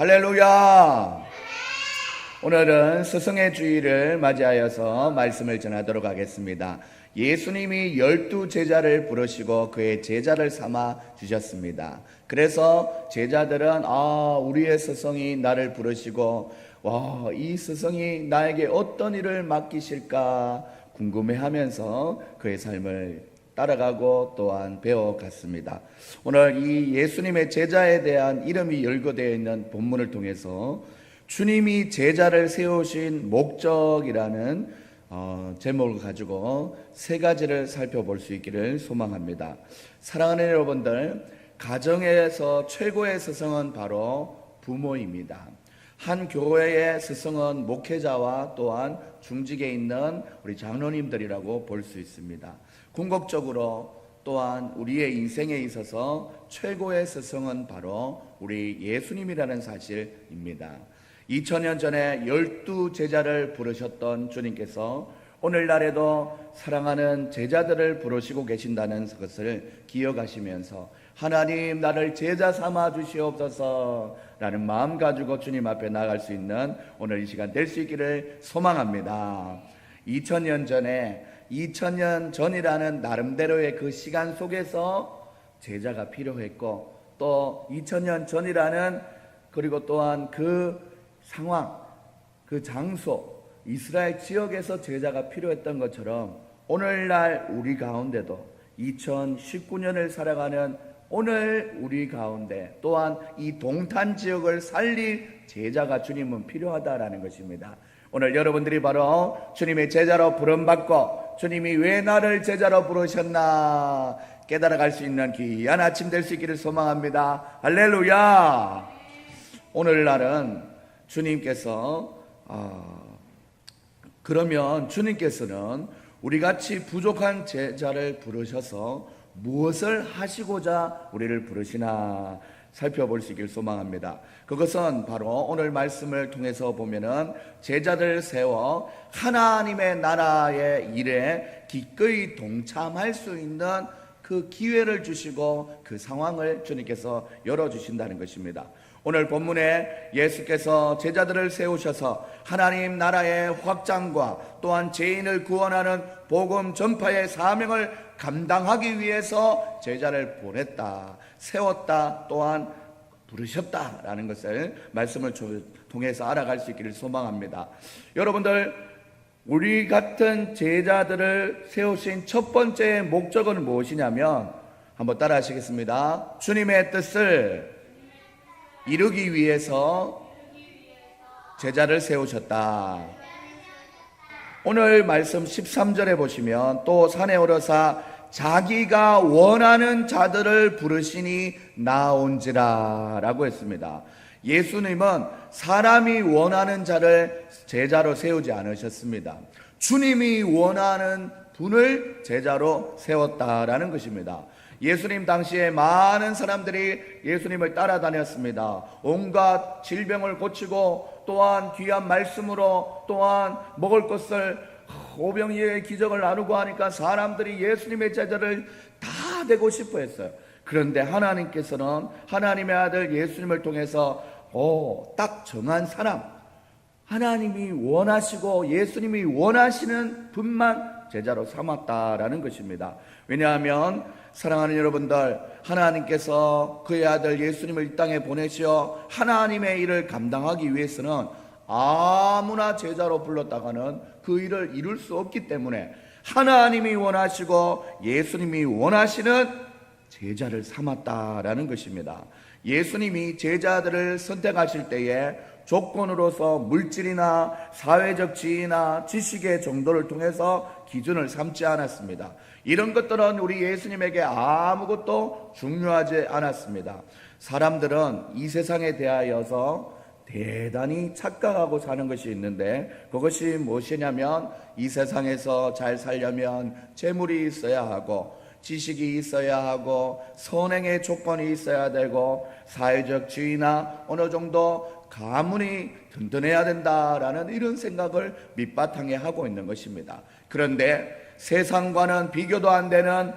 할렐루야! 오늘은 스승의 주일을 맞이하여서 말씀을 전하도록 하겠습니다. 예수님이 12제자를 부르시고 그의 제자를 삼아 주셨습니다. 그래서 제자들은 우리의 스승이 나를 부르시고 이 스승이 나에게 어떤 일을 맡기실까 궁금해하면서 그의 삶을 따라가고 또한 배워갔습니다. 오늘 이 예수님의 제자에 대한 이름이 열거되어 있는 본문을 통해서 주님이 제자를 세우신 목적이라는 제목을 가지고 세 가지를 살펴볼 수 있기를 소망합니다. 사랑하는 여러분들, 가정에서 최고의 스승은 바로 부모입니다. 한 교회의 스승은 목회자와 또한 중직에 있는 우리 장로님들이라고 볼 수 있습니다. 궁극적으로 또한 우리의 인생에 있어서 최고의 스승은 바로 우리 예수님이라는 사실입니다. 2000년 전에 12제자를 부르셨던 주님께서 오늘날에도 사랑하는 제자들을 부르시고 계신다는 것을 기억하시면서 하나님 나를 제자 삼아 주시옵소서 라는 마음 가지고 주님 앞에 나아갈 수 있는 오늘 이 시간 될 수 있기를 소망합니다. 2000년 전이라는 나름대로의 그 시간 속에서 제자가 필요했고, 또 2000년 전이라는 그리고 또한 그 상황, 그 장소, 이스라엘 지역에서 제자가 필요했던 것처럼 오늘날 우리 가운데도 2019년을 살아가는 오늘 우리 가운데 또한 이 동탄 지역을 살릴 제자가 주님은 필요하다라는 것입니다. 오늘 여러분들이 바로 주님의 제자로 부름받고 주님이 왜 나를 제자로 부르셨나 깨달아갈 수 있는 귀한 아침 될 수 있기를 소망합니다. 할렐루야! 오늘날은 주님께서 그러면 주님께서는 우리같이 부족한 제자를 부르셔서 무엇을 하시고자 우리를 부르시나 살펴볼 수 있기를 소망합니다. 그것은 바로 오늘 말씀을 통해서 보면은 제자들을 세워 하나님의 나라의 일에 기꺼이 동참할 수 있는 그 기회를 주시고 그 상황을 주님께서 열어주신다는 것입니다. 오늘 본문에 예수께서 제자들을 세우셔서 하나님 나라의 확장과 또한 죄인을 구원하는 복음 전파의 사명을 감당하기 위해서 제자를 보냈다, 세웠다, 또한 부르셨다라는 것을 말씀을 통해서 알아갈 수 있기를 소망합니다. 여러분들, 우리 같은 제자들을 세우신 첫 번째 목적은 무엇이냐면 한번 따라 하시겠습니다. 주님의 뜻을 이루기 위해서 제자를 세우셨다. 오늘 말씀 13절에 보시면 또 산에 오르사 자기가 원하는 자들을 부르시니 나온지라 라고 했습니다. 예수님은 사람이 원하는 자를 제자로 세우지 않으셨습니다. 주님이 원하는 분을 제자로 세웠다라는 것입니다. 예수님 당시에 많은 사람들이 예수님을 따라다녔습니다. 온갖 질병을 고치고 또한 귀한 말씀으로 또한 먹을 것을 오병이어의 기적을 나누고 하니까 사람들이 예수님의 제자를 다 되고 싶어 했어요. 그런데 하나님께서는 하나님의 아들 예수님을 통해서 딱 정한 사람, 하나님이 원하시고 예수님이 원하시는 분만 제자로 삼았다라는 것입니다. 왜냐하면 사랑하는 여러분들, 하나님께서 그의 아들 예수님을 이 땅에 보내시어 하나님의 일을 감당하기 위해서는 아무나 제자로 불렀다가는 그 일을 이룰 수 없기 때문에 하나님이 원하시고 예수님이 원하시는 제자를 삼았다라는 것입니다. 예수님이 제자들을 선택하실 때에 조건으로서 물질이나 사회적 지위나 지식의 정도를 통해서 기준을 삼지 않았습니다. 이런 것들은 우리 예수님에게 아무것도 중요하지 않았습니다. 사람들은 이 세상에 대하여서 대단히 착각하고 사는 것이 있는데, 그것이 무엇이냐면 이 세상에서 잘 살려면 재물이 있어야 하고 지식이 있어야 하고 선행의 조건이 있어야 되고 사회적 지위나 어느 정도 가문이 든든해야 된다라는 이런 생각을 밑바탕에 하고 있는 것입니다. 그런데 세상과는 비교도 안 되는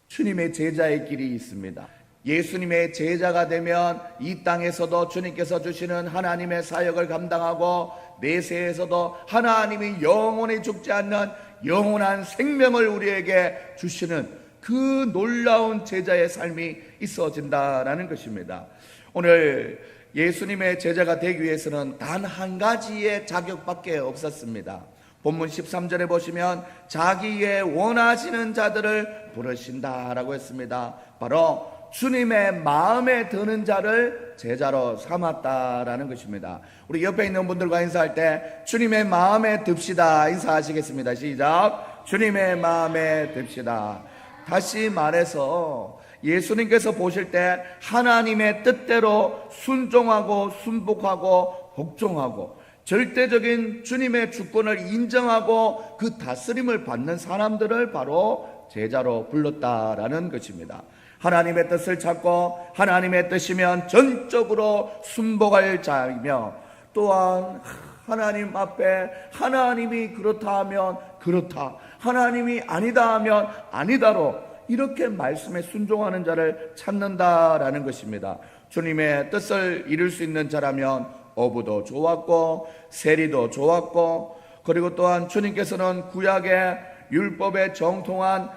주님의 제자의 길이 있습니다. 예수님의 제자가 되면 이 땅에서도 주님께서 주시는 하나님의 사역을 감당하고 내세에서도 하나님이 영원히 죽지 않는 영원한 생명을 우리에게 주시는 그 놀라운 제자의 삶이 있어진다라는 것입니다. 오늘 예수님의 제자가 되기 위해서는 단 한 가지의 자격밖에 없었습니다. 본문 13절에 보시면 자기의 원하시는 자들을 부르신다라고 했습니다. 바로 주님의 마음에 드는 자를 제자로 삼았다라는 것입니다. 우리 옆에 있는 분들과 인사할 때 주님의 마음에 듭시다 인사하시겠습니다. 시작. 주님의 마음에 듭시다. 다시 말해서 예수님께서 보실 때 하나님의 뜻대로 순종하고 순복하고 복종하고 절대적인 주님의 주권을 인정하고 그 다스림을 받는 사람들을 바로 제자로 불렀다라는 것입니다. 하나님의 뜻을 찾고 하나님의 뜻이면 전적으로 순복할 자이며, 또한 하나님 앞에 하나님이 그렇다 하면 그렇다, 하나님이 아니다 하면 아니다로 이렇게 말씀에 순종하는 자를 찾는다라는 것입니다. 주님의 뜻을 이룰 수 있는 자라면 어부도 좋았고 세리도 좋았고, 그리고 또한 주님께서는 구약의 율법에 정통한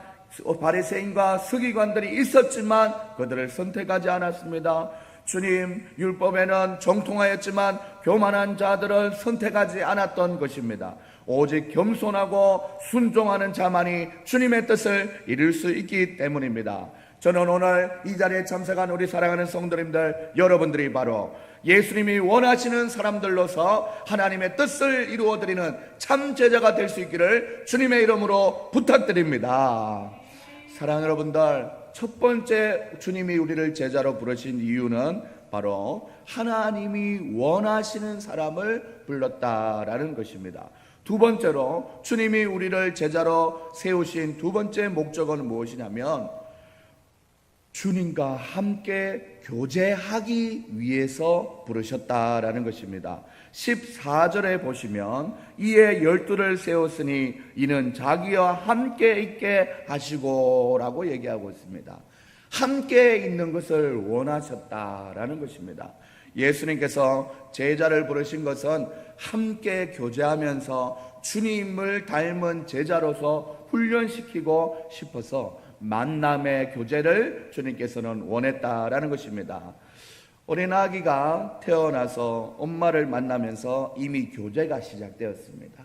바리새인과 서기관들이 있었지만 그들을 선택하지 않았습니다. 주님 율법에는 정통하였지만 교만한 자들을 선택하지 않았던 것입니다. 오직 겸손하고 순종하는 자만이 주님의 뜻을 이룰 수 있기 때문입니다. 저는 오늘 이 자리에 참석한 우리 사랑하는 성도님들, 여러분들이 바로 예수님이 원하시는 사람들로서 하나님의 뜻을 이루어드리는 참 제자가 될 수 있기를 주님의 이름으로 부탁드립니다. 사랑하는 여러분들, 첫 번째 주님이 우리를 제자로 부르신 이유는 바로 하나님이 원하시는 사람을 불렀다라는 것입니다. 두 번째로 주님이 우리를 제자로 세우신 두 번째 목적은 무엇이냐면 주님과 함께 교제하기 위해서 부르셨다라는 것입니다. 14절에 보시면 이에 12를 세웠으니 이는 자기와 함께 있게 하시고 라고 얘기하고 있습니다. 함께 있는 것을 원하셨다라는 것입니다. 예수님께서 제자를 부르신 것은 함께 교제하면서 주님을 닮은 제자로서 훈련시키고 싶어서 만남의 교제를 주님께서는 원했다라는 것입니다. 어린아기가 태어나서 엄마를 만나면서 이미 교제가 시작되었습니다.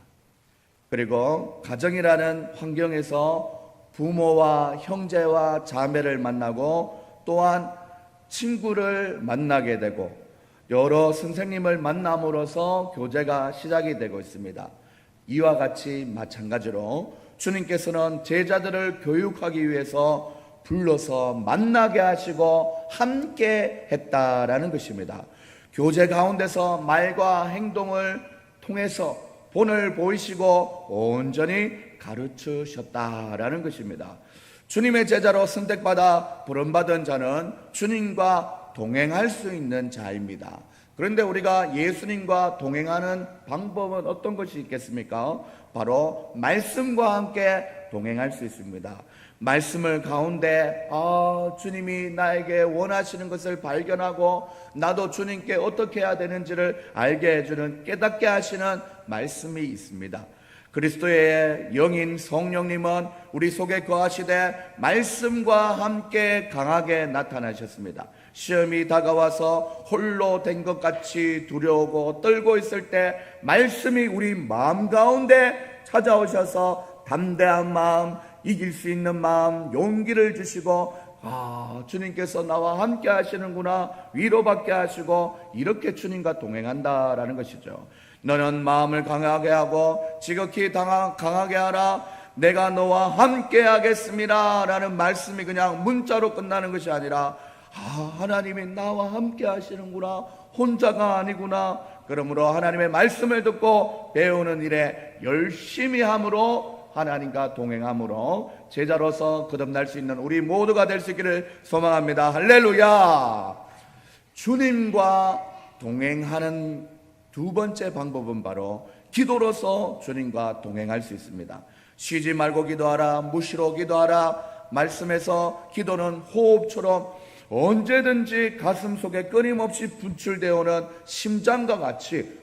그리고 가정이라는 환경에서 부모와 형제와 자매를 만나고 또한 친구를 만나게 되고 여러 선생님을 만남으로써 교제가 시작이 되고 있습니다. 이와 같이 마찬가지로 주님께서는 제자들을 교육하기 위해서 불러서 만나게 하시고 함께 했다라는 것입니다. 교제 가운데서 말과 행동을 통해서 본을 보이시고 온전히 가르치셨다라는 것입니다. 주님의 제자로 선택받아 부름받은 자는 주님과 동행할 수 있는 자입니다. 그런데 우리가 예수님과 동행하는 방법은 어떤 것이 있겠습니까? 바로 말씀과 함께 동행할 수 있습니다. 말씀을 가운데 주님이 나에게 원하시는 것을 발견하고 나도 주님께 어떻게 해야 되는지를 알게 해주는, 깨닫게 하시는 말씀이 있습니다. 그리스도의 영인 성령님은 우리 속에 거하시되 말씀과 함께 강하게 나타나셨습니다. 시험이 다가와서 홀로 된 것 같이 두려우고 떨고 있을 때 말씀이 우리 마음 가운데 찾아오셔서 담대한 마음, 이길 수 있는 마음, 용기를 주시고 주님께서 나와 함께 하시는구나, 위로받게 하시고 이렇게 주님과 동행한다라는 것이죠. 너는 마음을 강하게 하고 지극히 강하게 하라, 내가 너와 함께 하겠습니다 라는 말씀이 그냥 문자로 끝나는 것이 아니라 하나님이 나와 함께 하시는구나, 혼자가 아니구나. 그러므로 하나님의 말씀을 듣고 배우는 일에 열심히 함으로 하나님과 동행함으로 제자로서 거듭날 수 있는 우리 모두가 될 수 있기를 소망합니다. 할렐루야. 주님과 동행하는 두 번째 방법은 바로 기도로서 주님과 동행할 수 있습니다. 쉬지 말고 기도하라, 무시로 기도하라. 말씀에서 기도는 호흡처럼 언제든지 가슴 속에 끊임없이 분출되어 오는 심장과 같이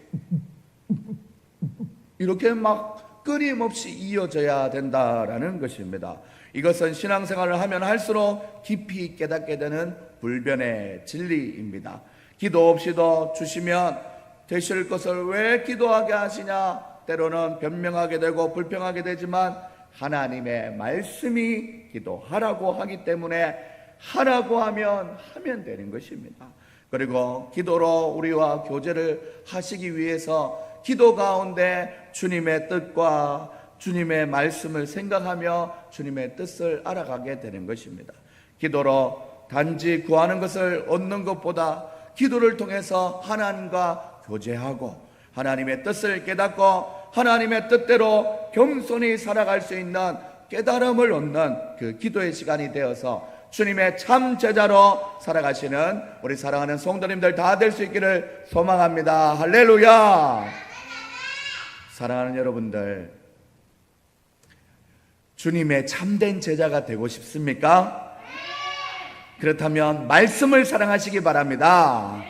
이렇게 막 끊임없이 이어져야 된다라는 것입니다. 이것은 신앙생활을 하면 할수록 깊이 깨닫게 되는 불변의 진리입니다. 기도 없이도 주시면 되실 것을 왜 기도하게 하시냐? 때로는 변명하게 되고 불평하게 되지만 하나님의 말씀이 기도하라고 하기 때문에 하라고 하면 되는 것입니다. 그리고 기도로 우리와 교제를 하시기 위해서 기도 가운데 주님의 뜻과 주님의 말씀을 생각하며 주님의 뜻을 알아가게 되는 것입니다. 기도로 단지 구하는 것을 얻는 것보다 기도를 통해서 하나님과 교제하고 하나님의 뜻을 깨닫고 하나님의 뜻대로 겸손히 살아갈 수 있는 깨달음을 얻는 그 기도의 시간이 되어서 주님의 참 제자로 살아가시는 우리 사랑하는 성도님들 다 될 수 있기를 소망합니다. 할렐루야. 사랑하는 여러분들, 주님의 참된 제자가 되고 싶습니까? 그렇다면 말씀을 사랑하시기 바랍니다.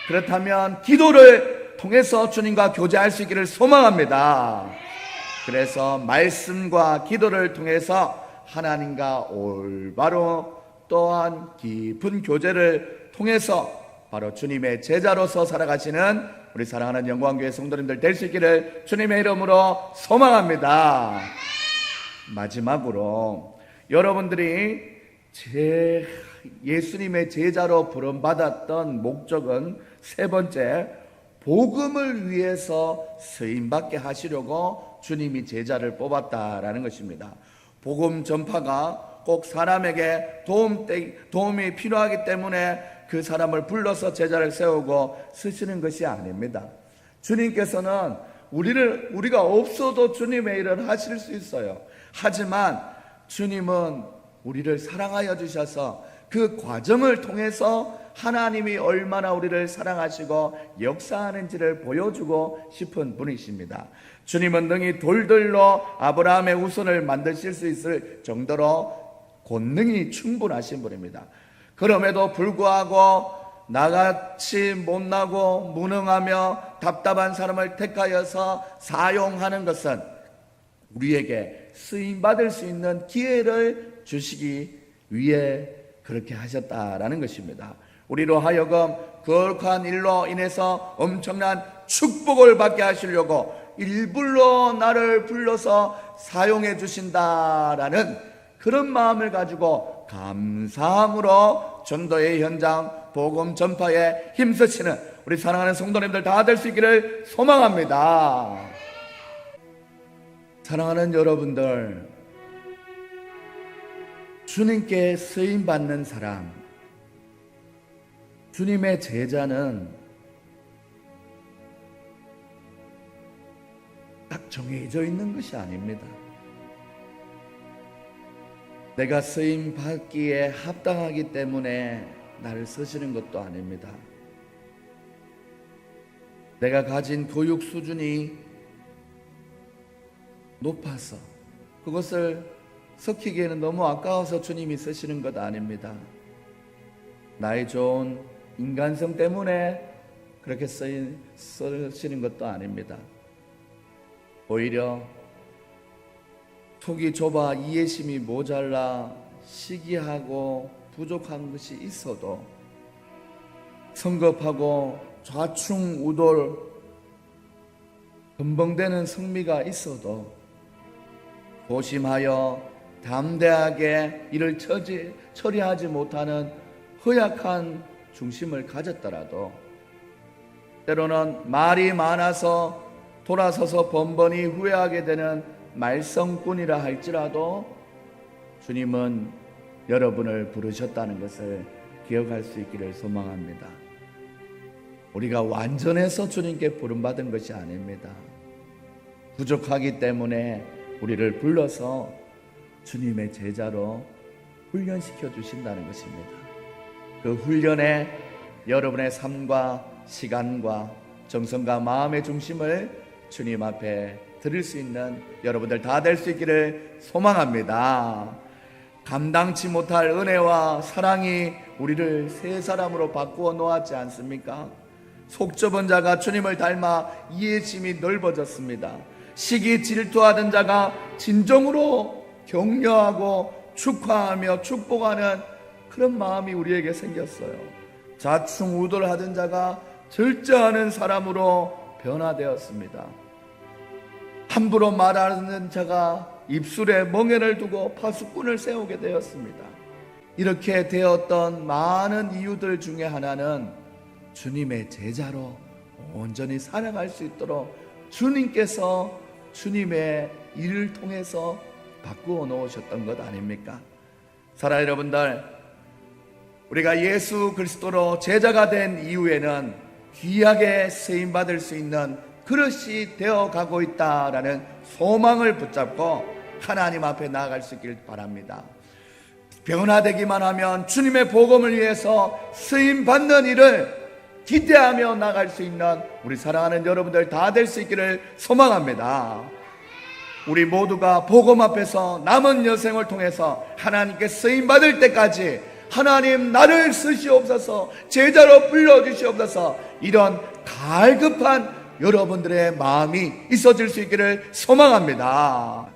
그렇다면 기도를 통해서 주님과 교제할 수 있기를 소망합니다. 그래서 말씀과 기도를 통해서 하나님과 올바로 또한 깊은 교제를 통해서 바로 주님의 제자로서 살아가시는 우리 사랑하는 영광교회 성도님들 될 수 있기를 주님의 이름으로 소망합니다. 마지막으로 여러분들이 예수님의 제자로 부름받았던 목적은 세 번째, 복음을 위해서 쓰임받게 하시려고 주님이 제자를 뽑았다라는 것입니다. 복음 전파가 꼭 사람에게 도움이 필요하기 때문에 그 사람을 불러서 제자를 세우고 쓰시는 것이 아닙니다. 주님께서는 우리가 없어도 주님의 일을 하실 수 있어요. 하지만 주님은 우리를 사랑하여 주셔서 그 과정을 통해서 하나님이 얼마나 우리를 사랑하시고 역사하는지를 보여주고 싶은 분이십니다. 주님은 능히 돌들로 아브라함의 후손을 만드실 수 있을 정도로 권능이 충분하신 분입니다. 그럼에도 불구하고 나같이 못나고 무능하며 답답한 사람을 택하여서 사용하는 것은 우리에게 쓰임받을 수 있는 기회를 주시기 위해 그렇게 하셨다라는 것입니다. 우리로 하여금 거룩한 일로 인해서 엄청난 축복을 받게 하시려고 일부러 나를 불러서 사용해 주신다라는 그런 마음을 가지고 감사함으로 전도의 현장, 복음 전파에 힘쓰시는 우리 사랑하는 성도님들 다 될 수 있기를 소망합니다. 사랑하는 여러분들, 주님께 쓰임받는 사람, 주님의 제자는 딱 정해져 있는 것이 아닙니다. 내가 쓰임받기에 합당하기 때문에 나를 쓰시는 것도 아닙니다. 내가 가진 교육 수준이 높아서 그것을 섞이기에는 너무 아까워서 주님이 쓰시는 것 아닙니다. 나의 좋은 인간성 때문에 그렇게 쓰시는 것도 아닙니다. 오히려 속이 좁아 이해심이 모자라 시기하고 부족한 것이 있어도 성급하고 좌충우돌 금벙대는 성미가 있어도 조심하여 담대하게 일을 처리하지 못하는 허약한 중심을 가졌더라도 때로는 말이 많아서 돌아서서 번번이 후회하게 되는 말썽꾼이라 할지라도 주님은 여러분을 부르셨다는 것을 기억할 수 있기를 소망합니다. 우리가 완전해서 주님께 부름받은 것이 아닙니다. 부족하기 때문에 우리를 불러서 주님의 제자로 훈련시켜 주신다는 것입니다. 그 훈련에 여러분의 삶과 시간과 정성과 마음의 중심을 주님 앞에 드릴 수 있는 여러분들 다 될 수 있기를 소망합니다. 감당치 못할 은혜와 사랑이 우리를 새 사람으로 바꾸어 놓았지 않습니까? 속 좁은 자가 주님을 닮아 이해심이 넓어졌습니다. 시기 질투하던 자가 진정으로 격려하고 축하하며 축복하는 그런 마음이 우리에게 생겼어요. 자충우돌하던 자가 절제하는 사람으로 변화되었습니다. 함부로 말하는 자가 입술에 멍에를 두고 파수꾼을 세우게 되었습니다. 이렇게 되었던 많은 이유들 중에 하나는 주님의 제자로 온전히 살아갈 수 있도록 주님께서 주님의 일을 통해서 바꾸어 놓으셨던 것 아닙니까? 사랑하는 여러분들, 우리가 예수 그리스도로 제자가 된 이후에는 귀하게 쓰임받을 수 있는 그릇이 되어가고 있다라는 소망을 붙잡고 하나님 앞에 나아갈 수 있길 바랍니다. 변화되기만 하면 주님의 복음을 위해서 쓰임받는 일을 기대하며 나갈 수 있는 우리 사랑하는 여러분들 다 될 수 있기를 소망합니다. 우리 모두가 복음 앞에서 남은 여생을 통해서 하나님께 쓰임받을 때까지 하나님 나를 쓰시옵소서, 제자로 불러주시옵소서, 이런 갈급한 여러분들의 마음이 있어질 수 있기를 소망합니다.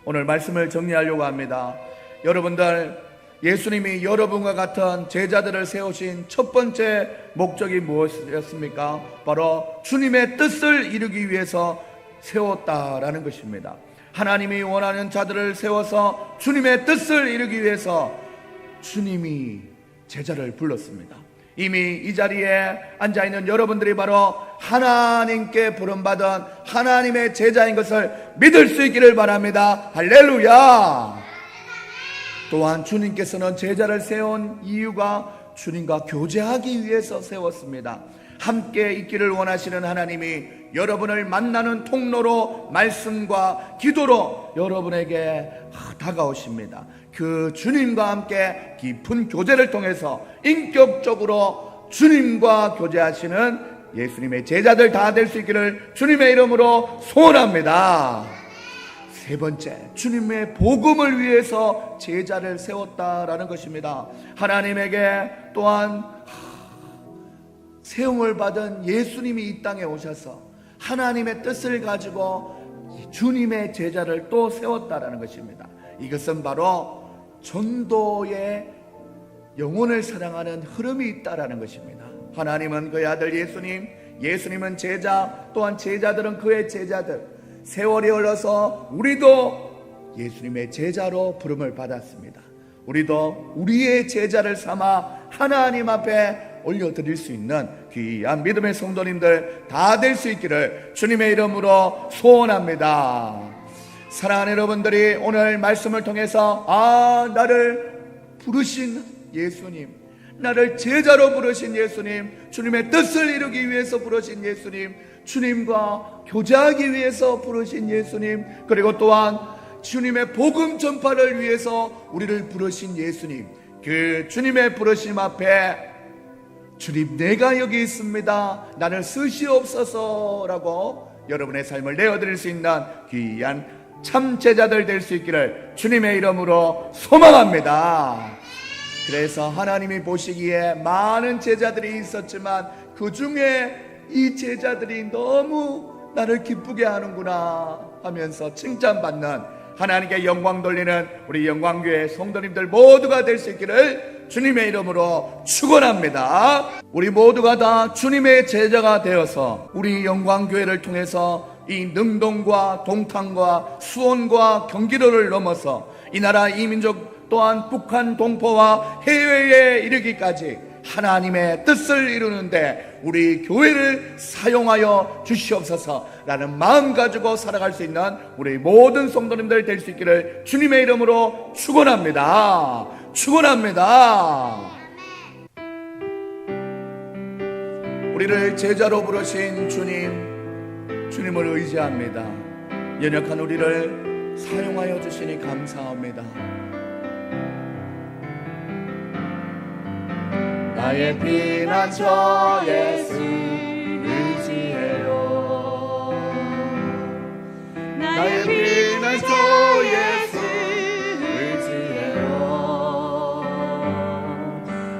오늘 말씀을 정리하려고 합니다. 여러분들, 예수님이 여러분과 같은 제자들을 세우신 첫 번째 목적이 무엇이었습니까? 바로 주님의 뜻을 이루기 위해서 세웠다라는 것입니다. 하나님이 원하는 자들을 세워서 주님의 뜻을 이루기 위해서 주님이 제자를 불렀습니다. 이미 이 자리에 앉아있는 여러분들이 바로 하나님께 부름받은 하나님의 제자인 것을 믿을 수 있기를 바랍니다. 할렐루야. 또한 주님께서는 제자를 세운 이유가 주님과 교제하기 위해서 세웠습니다. 함께 있기를 원하시는 하나님이 여러분을 만나는 통로로 말씀과 기도로 여러분에게 다가오십니다. 그 주님과 함께 깊은 교제를 통해서 인격적으로 주님과 교제하시는 예수님의 제자들 다 될 수 있기를 주님의 이름으로 소원합니다. 세 번째, 주님의 복음을 위해서 제자를 세웠다라는 것입니다. 하나님에게 또한 세움을 받은 예수님이 이 땅에 오셔서 하나님의 뜻을 가지고 주님의 제자를 또 세웠다라는 것입니다. 이것은 바로 전도의 영혼을 사랑하는 흐름이 있다라는 것입니다. 하나님은 그의 아들 예수님, 예수님은 제자, 또한 제자들은 그의 제자들. 세월이 흘러서 우리도 예수님의 제자로 부름을 받았습니다. 우리도 우리의 제자를 삼아 하나님 앞에 올려드릴 수 있는 귀한 믿음의 성도님들 다 될 수 있기를 주님의 이름으로 소원합니다. 사랑하는 여러분들이 오늘 말씀을 통해서 나를 부르신 예수님, 나를 제자로 부르신 예수님, 주님의 뜻을 이루기 위해서 부르신 예수님, 주님과 교제하기 위해서 부르신 예수님, 그리고 또한 주님의 복음 전파를 위해서 우리를 부르신 예수님, 그 주님의 부르심 앞에 주님 내가 여기 있습니다, 나를 쓰시옵소서라고 여러분의 삶을 내어드릴 수 있는 귀한 참 제자들 될 수 있기를 주님의 이름으로 소망합니다. 그래서 하나님이 보시기에 많은 제자들이 있었지만 그 중에 이 제자들이 너무 나를 기쁘게 하는구나 하면서 칭찬받는, 하나님께 영광 돌리는 우리 영광교회 성도님들 모두가 될 수 있기를 주님의 이름으로 축원합니다. 우리 모두가 다 주님의 제자가 되어서 우리 영광교회를 통해서 이 능동과 동탄과 수원과 경기도를 넘어서 이 나라 이민족 또한 북한 동포와 해외에 이르기까지 하나님의 뜻을 이루는데 우리 교회를 사용하여 주시옵소서라는 마음 가지고 살아갈 수 있는 우리 모든 성도님들 될 수 있기를 주님의 이름으로 축원합니다. 축원합니다. 우리를 제자로 부르신 주님을 의지합니다. 연약한 우리를 사용하여 주시니 감사합니다. 나의 피난처 예수 의지해요. 나의 피난처 예수 의지해요.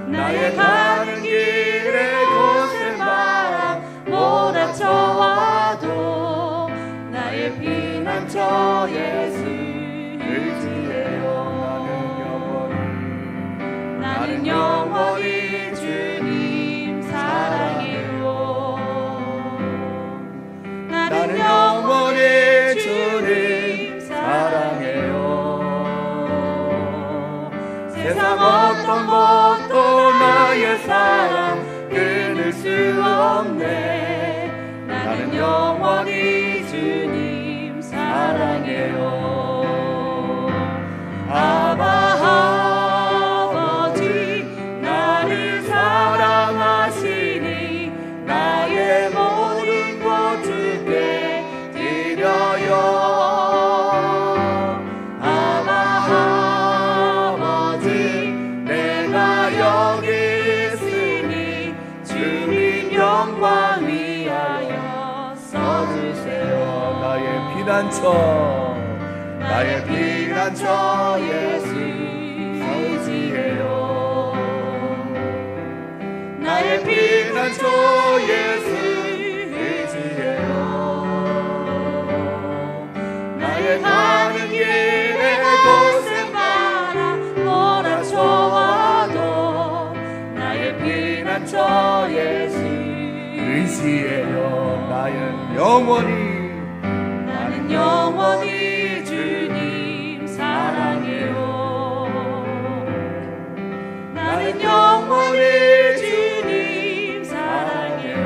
나의 가는 길에 거센 바람 몰아쳐와도 나의 피난처 예수 의지해요. 나는 영원히 주님 사랑해요. 나는 영원히 주님 사랑해요. 세상 어떤 것도 나의 사랑 끊을 수 없네. 나는 영원히 주님 사랑해요. 아버지 나를 사랑하시니 나의 모든 것 주께 드려요. 아버지 내가 여기 있으니 주님 영광 위하여 써주세요. 나의 피난처 예수 의지해요. 나의 피난처 예수 의지해요. 나의 가는 길에 거센 바람 몰아쳐와도 나의 피난처 예수 의지해요. 나는 영원히 주님 사랑해요. 나는 영원히 주님 사랑해요.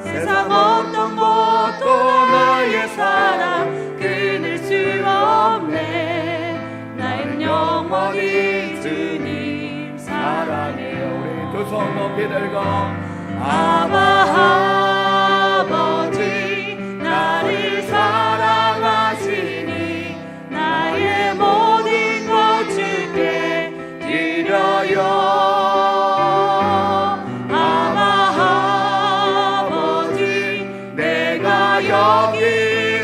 세상 어떤 것도 나의 사랑 끊을 수 없네. 나는 영원히 주님 사랑해요. 우리 두 손 높이 들고 아버지 나를 사랑하시니 나의 모든 것 주께 드려요. 아버지 내가 여기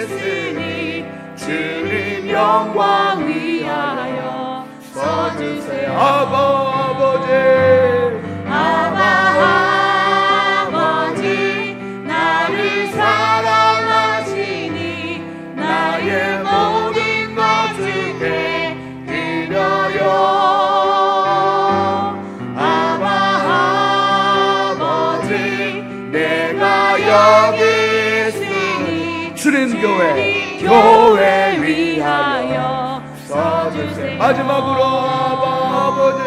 있으니 주님 영광 위하여 써주세요. 아버지 나를 사랑하시니 나의 모든 것 주께 드려요. 아버지 내가 여기 있으니 주님 교회 위하여 써주세요. 마지막으로 아버지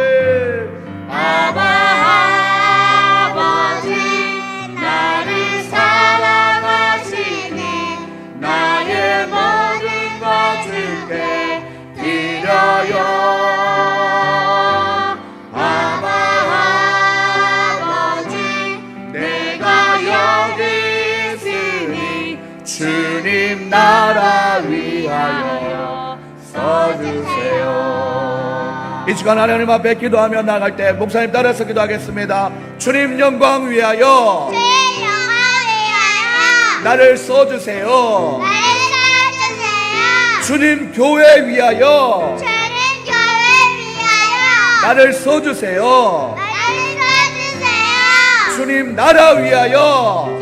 나를 사랑하시니 나의 모든 것 주께 드려요. 아버지 내가 여기 있으니 주님 나라 위하여 써주세요. 이 시간 하나님 앞에 기도하며 나갈 때 목사님 따라서 기도하겠습니다. 주님 영광 위하여 나를 써주세요. 주님 교회 위하여 나를 써주세요. 주님 나라 위하여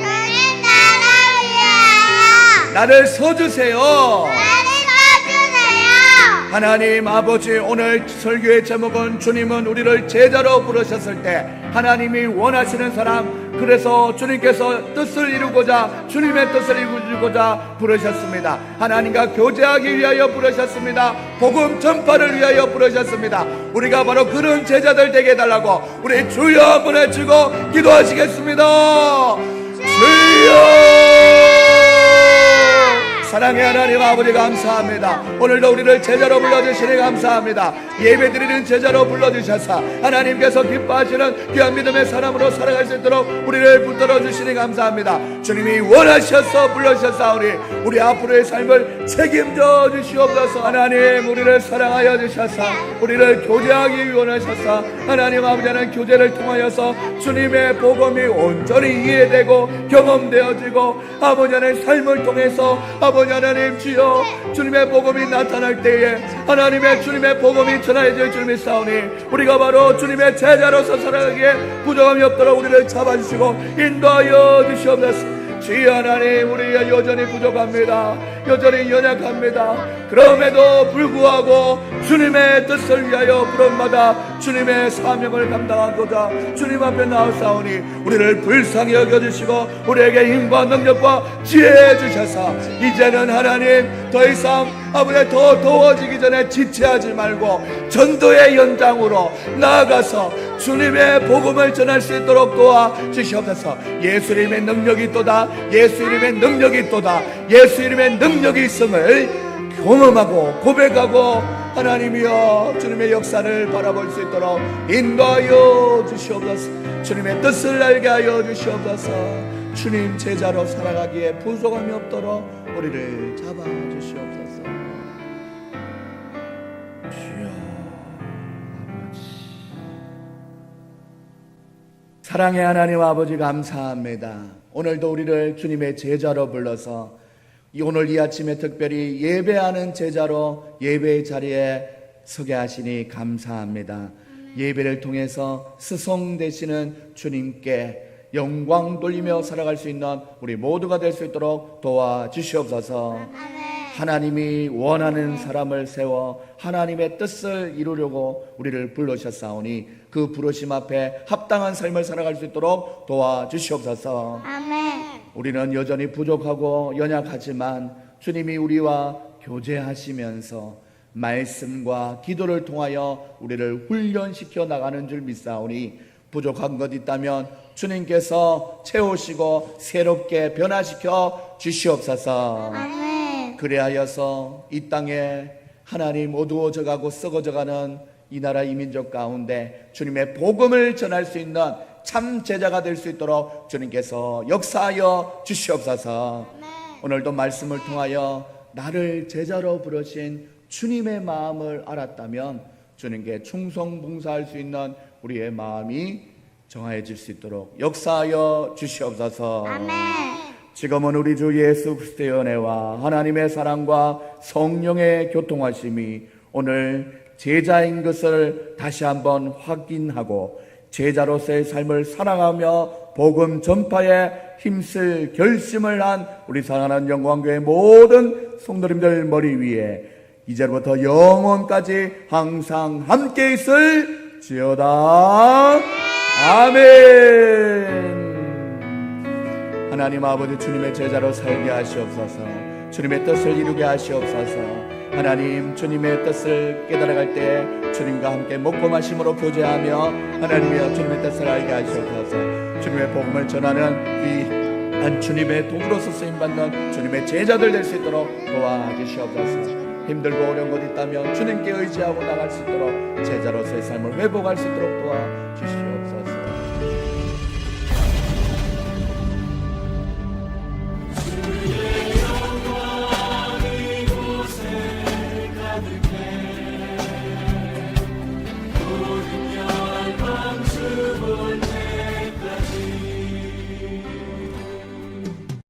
나를 써주세요. 하나님 아버지, 오늘 설교의 제목은 주님은 우리를 제자로 부르셨을 때 하나님이 원하시는 사람, 그래서 주님께서 뜻을 이루고자, 주님의 뜻을 이루고자 부르셨습니다. 하나님과 교제하기 위하여 부르셨습니다. 복음 전파를 위하여 부르셨습니다. 우리가 바로 그런 제자들 되게 해달라고 우리 주여 한번 해주고 기도하시겠습니다. 주여! 사랑의 하나님 아버지 감사합니다. 오늘도 우리를 제자로 불러주시니 감사합니다. 예배드리는 제자로 불러주셔서 하나님께서 기뻐하시는 귀한 믿음의 사람으로 살아갈 수 있도록 우리를 붙들어 주시니 감사합니다. 주님이 원하셔서 불러주셨사오니 우리 앞으로의 삶을 책임져 주시옵소서. 하나님 우리를 사랑하여 주셔서 우리를 교제하기 원하셔서 하나님 아버지는 교제를 통하여서 주님의 복음이 온전히 이해되고 경험되어지고 아버지는 삶을 통해서 아버지 아버지 하나님 주여, 주님의 복음이 나타날 때에 하나님의 주님의 복음이 전해질 줄 믿사오니 우리가 바로 주님의 제자로서 살아가기에 부족함이 없도록 우리를 잡아주시고 인도하여 주시옵소서. 주여 하나님, 우리가 여전히 부족합니다. 여전히 연약합니다. 그럼에도 불구하고 주님의 뜻을 위하여 부름받아 주님의 사명을 감당하고자 주님 앞에 나아사오니 우리를 불쌍히 여겨주시고 우리에게 힘과 능력과 지혜 주셔서 이제는 하나님 더 이상 아버지 더 더워지기 전에 지체하지 말고 전도의 연장으로 나아가서 주님의 복음을 전할 수 있도록 도와주시옵소서. 예수님의 능력이 있도다. 예수 이름의 능력이 있도다. 예수 이름의 능력이 있음을 경험하고 고백하고 하나님이여 주님의 역사를 바라볼 수 있도록 인도하여 주시옵소서. 주님의 뜻을 알게 하여 주시옵소서. 주님 제자로 살아가기에 부족함이 없도록 우리를 잡아주시옵소서. 주여 아버지, 사랑의 하나님 아버지 감사합니다. 오늘도 우리를 주님의 제자로 불러서 오늘 이 아침에 특별히 예배하는 제자로 예배의 자리에 서게 하시니 감사합니다. 예배를 통해서 스송 되시는 주님께 영광 돌리며 살아갈 수 있는 우리 모두가 될 수 있도록 도와주시옵소서. 하나님이 원하는 사람을 세워 하나님의 뜻을 이루려고 우리를 부르셨사오니 그 부르심 앞에 합당한 삶을 살아갈 수 있도록 도와주시옵소서. 아멘. 우리는 여전히 부족하고 연약하지만 주님이 우리와 교제하시면서 말씀과 기도를 통하여 우리를 훈련시켜 나가는 줄 믿사오니 부족한 것 있다면 주님께서 채우시고 새롭게 변화시켜 주시옵소서. 아멘. 그리하여서 이 땅에 하나님 어두워져가고 썩어져가는 이 나라 이 민족 가운데 주님의 복음을 전할 수 있는 참 제자가 될 수 있도록 주님께서 역사하여 주시옵소서. 오늘도 말씀을 통하여 나를 제자로 부르신 주님의 마음을 알았다면 주님께 충성 봉사할 수 있는 우리의 마음이 정화해질 수 있도록 역사하여 주시옵소서. 아멘. 지금은 우리 주 예수 그리스도의 은혜와 하나님의 사랑과 성령의 교통하심이 오늘 제자인 것을 다시 한번 확인하고 제자로서의 삶을 살아가며 복음 전파에 힘쓸 결심을 한 우리 사랑하는 영광교회 모든 성도님들 머리 위에 이제부터 영원까지 항상 함께 있을 지어다. 아멘. 하나님 아버지, 주님의 제자로 살게 하시옵소서. 주님의 뜻을 이루게 하시옵소서. 하나님, 주님의 뜻을 깨달아갈 때 주님과 함께 먹고 마심으로 교제하며 하나님이여 주님의 뜻을 알게 하시옵소서. 주님의 복음을 전하는 귀한 주님의 도구로서 쓰임받는 주님의 제자들 될 수 있도록 도와주시옵소서. 힘들고 어려운 것 있다면 주님께 의지하고 나갈 수 있도록 제자로서의 삶을 회복할 수 있도록 도와주시옵소서.